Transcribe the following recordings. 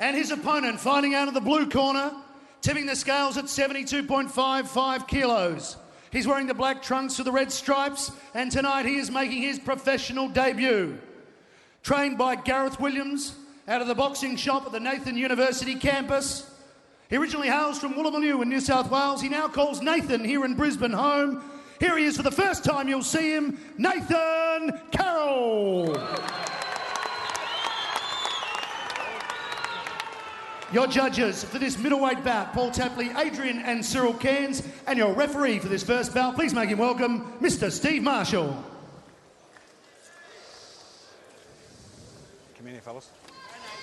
And his opponent fighting out of the blue corner, tipping the scales at 72.55 kilos. He's wearing the black trunks with the red stripes, and tonight he is making his professional debut. Trained by Gareth Williams out of the boxing shop at the Nathan University campus. He originally hails from Woolloomooloo in New South Wales. He now calls Nathan here in Brisbane home. Here he is for the first time you'll see him, Nathan Carroll. Your judges for this middleweight bout, Paul Tapley, Adrian and Cyril Cairns, and your referee for this first bout, please make him welcome, Mr. Steve Marshall. Come in here, fellas.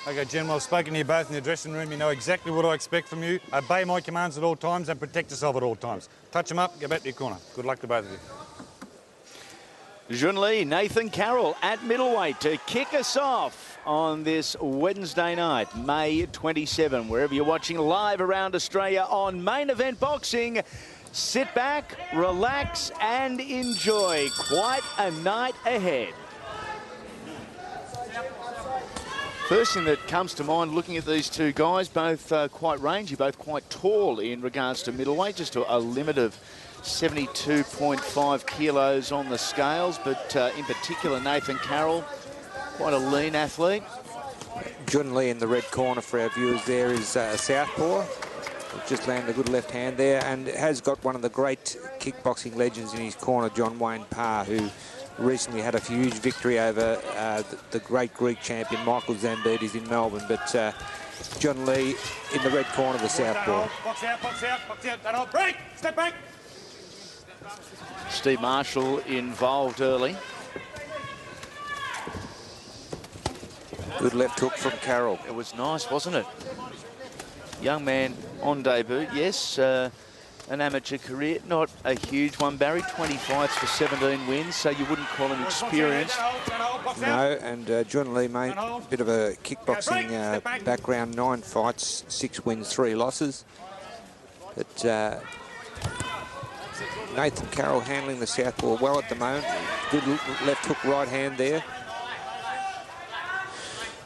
Okay, Jen, well, I've spoken to you both in the dressing room. You know exactly what I expect from you. Obey my commands at all times and protect yourself at all times. Touch them up, go back to your corner. Good luck to both of you. Jun Lee, Nathan Carroll at middleweight to kick us off on this Wednesday night, May 27. Wherever you're watching live around Australia on Main Event Boxing, sit back, relax and enjoy. Quite a night ahead. First thing that comes to mind looking at these two guys, both quite rangy, both quite tall in regards to middleweight, just a limit of 72.5 kilos on the scales, but in particular Nathan Carroll, quite a lean athlete. Jun Lee in the red corner for our viewers there is a southpaw. Just landed a good left hand there and has got one of the great kickboxing legends in his corner, John Wayne Parr, who recently had a huge victory over the great Greek champion Michael Zambidis in Melbourne. But Jun Lee in the red corner, the southpaw. Box out, box out, box out. Don't hold. Break! Step back! Steve Marshall involved early. Good left hook from Carroll. It was nice, wasn't it? Young man on debut, yes. An amateur career, not a huge one, Barry. 20 fights for 17 wins, so you wouldn't call him experienced. No, and Jun Lee, mate, a bit of a kickboxing background, 9 fights, 6 wins, 3 losses. But Nathan Carroll handling the southpaw well at the moment. Good left hook, right hand there.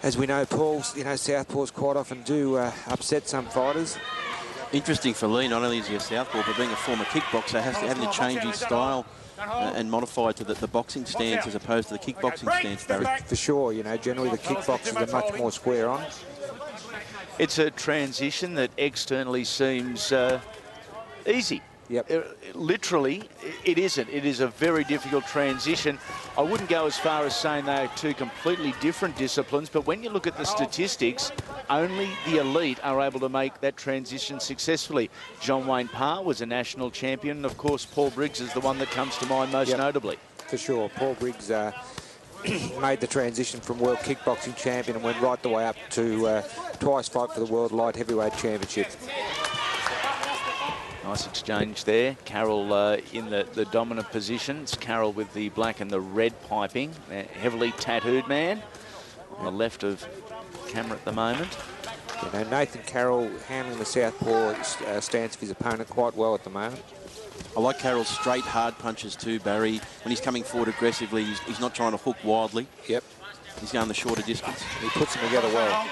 As we know, Paul, southpaws quite often do upset some fighters. Interesting for Lee, not only is he a southpaw, but being a former kickboxer, having to change his style and modify to the boxing stance as opposed to the kickboxing stance, Barry. For sure, generally the kickboxers are much more square on. It's a transition that externally seems easy. Yep. Literally, it isn't. It is a very difficult transition. I wouldn't go as far as saying they are two completely different disciplines, but when you look at the statistics, only the elite are able to make that transition successfully. John Wayne Parr was a national champion, and of course Paul Briggs is the one that comes to mind most notably. For sure, Paul Briggs made the transition from World Kickboxing Champion and went right the way up to twice fight for the World Light Heavyweight Championship. Nice exchange there. Carroll in the dominant position. It's Carroll with the black and the red piping. A heavily tattooed man on the left of camera at the moment. Nathan Carroll handling the southpaw stance of his opponent quite well at the moment. I like Carroll's straight, hard punches too, Barry. When he's coming forward aggressively, he's not trying to hook wildly. Yep. He's going the shorter distance. He puts them together well.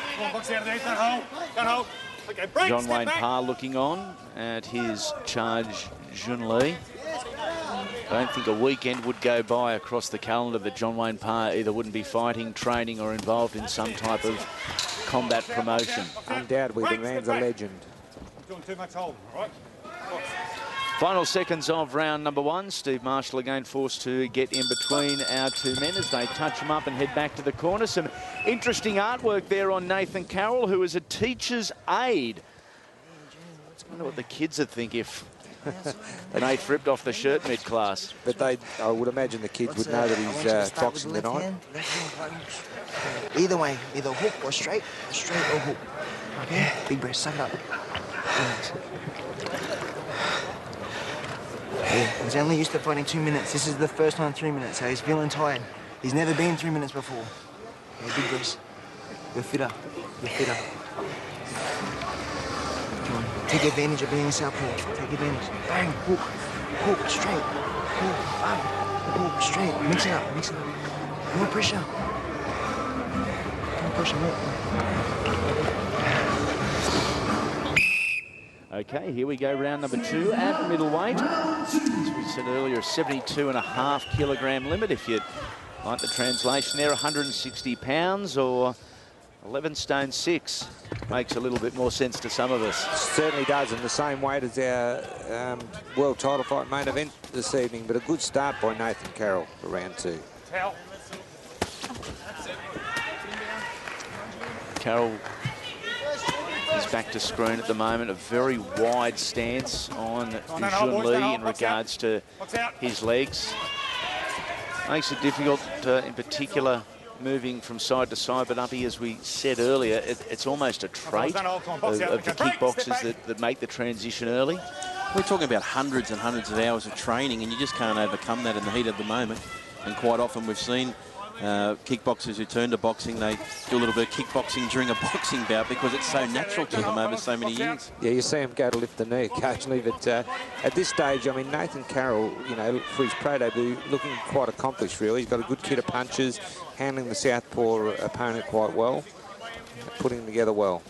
John Wayne Parr looking on at his charge, Jun Lee. I don't think a weekend would go by across the calendar that John Wayne Parr either wouldn't be fighting, training or involved in some type of combat promotion. Undoubtedly, the man's a legend. Doing too much holding, all right? Final seconds of round number 1. Steve Marshall again forced to get in between our two men as they touch him up and head back to the corner. Some interesting artwork there on Nathan Carroll, who is a teacher's aide. I wonder what the kids would think if Nate ripped off the shirt mid-class. But I would imagine the kids would know that he's boxing tonight. Either way, either hook or straight or hook. Okay? Big breath, suck it up. He's only used to fighting 2 minutes. This is the first time in 3 minutes, so he's feeling tired. He's never been 3 minutes before. Okay, big breath. You're fitter. You're fitter. Come on. Take advantage of being a southpaw. Take advantage. Bang, hook, hook, straight, hook, bang, hook, straight. Mix it up, mix it up. More pressure. push him up. Okay, here we go, round number 2 at middleweight. As we said earlier, a 72.5 kilogram limit. If you like the translation there, 160 pounds or 11 stone 6. Makes a little bit more sense to some of us. Certainly does, and the same weight as our world title fight main event this evening, but a good start by Nathan Carroll for round 2. Carroll is back to screen at the moment. A very wide stance on Jun Lee in regards to his legs. Makes it difficult, in particular, moving from side to side. But Uppy, as we said earlier, it's almost a trait of the kickboxers that make the transition early. We're talking about hundreds and hundreds of hours of training, and you just can't overcome that in the heat of the moment. And quite often we've seen kickboxers who turn to boxing, they do a little bit of kickboxing during a boxing bout because it's so natural to them over so many years. Yeah, you see him go to lift the knee occasionally, but at this stage, I mean, Nathan Carroll, you know, for his pro debut, looking quite accomplished, really. He's got a good kit of punches, handling the southpaw opponent quite well, putting them together well.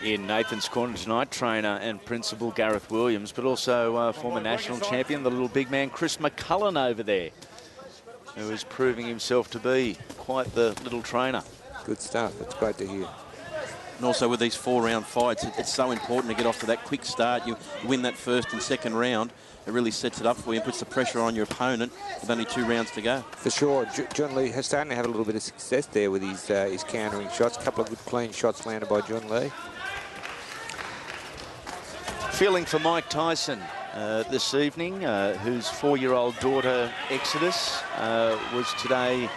In Nathan's corner tonight, trainer and principal Gareth Williams, but also former national champion, the little big man, Chris McCullen over there, who is proving himself to be quite the little trainer. Good stuff. It's great to hear. And also with these 4-round fights, it's so important to get off to that quick start. You win that first and second round, it really sets it up for you and puts the pressure on your opponent with only 2 rounds to go. For sure. Jun Lee has started to have a little bit of success there with his countering shots. A couple of good clean shots landed by Jun Lee. Feeling for Mike Tyson this evening, whose 4-year-old daughter, Exodus, was today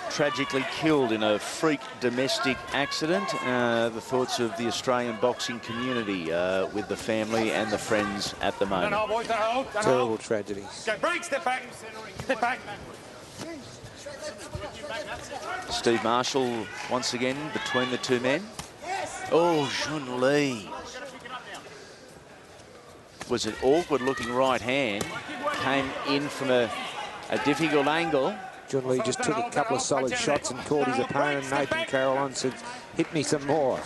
tragically killed in a freak domestic accident. The thoughts of the Australian boxing community with the family and the friends at the moment. Terrible tragedy. Go, break, step back. Step back. Steve Marshall once again between the two men. Oh, Jun Lee. Was an awkward looking right hand. Came in from a difficult angle. Jun Lee just took a couple of solid shots and caught his opponent, Nathan Carroll, on, said, hit me some more.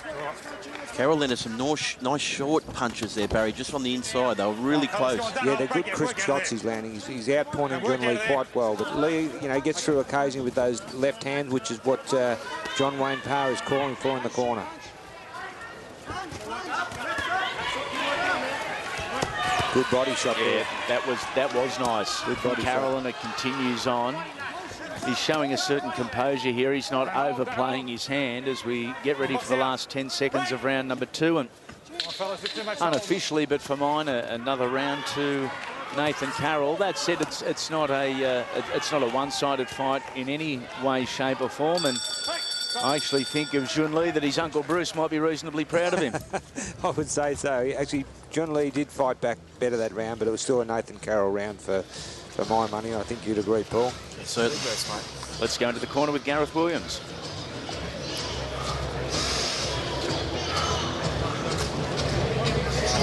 Carroll landed some nice short punches there, Barry, just on the inside. They were really close. Yeah, they're good crisp shots he's landing. He's outpointing Jun Lee quite well. But Lee, you know, gets through occasionally with those left hands, which is what John Wayne Parr is calling for in the corner. Good body shot there. That was nice. Good body Carroll, and it continues on. He's showing a certain composure here. He's not overplaying his hand as we get ready for the last 10 seconds of round number 2. And unofficially, but for mine, another round to Nathan Carroll. That said, it's not a one-sided fight in any way, shape or form. And I actually think of Jun Lee that his uncle Bruce might be reasonably proud of him. I would say so. Actually, Jun Lee did fight back better that round, but it was still a Nathan Carroll round for my money. I think you'd agree, Paul. Certainly. Let's go into the corner with Gareth Williams.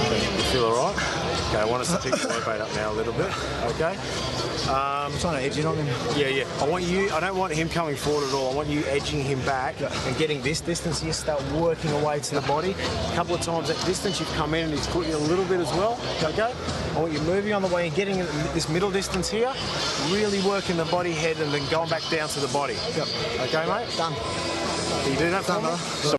You feel all right? Okay, I want us to pick the work rate up now a little bit, okay? Trying to edge in on him. Yeah. I don't want him coming forward at all. I want you edging him back and getting this distance. You start working away to the body. A couple of times that distance, you've come in and he's caught you a little bit as well, okay? I want you moving on the way and getting this middle distance here, really working the body head and then going back down to the body. Yep. Okay, mate? Done. Can you do that for me?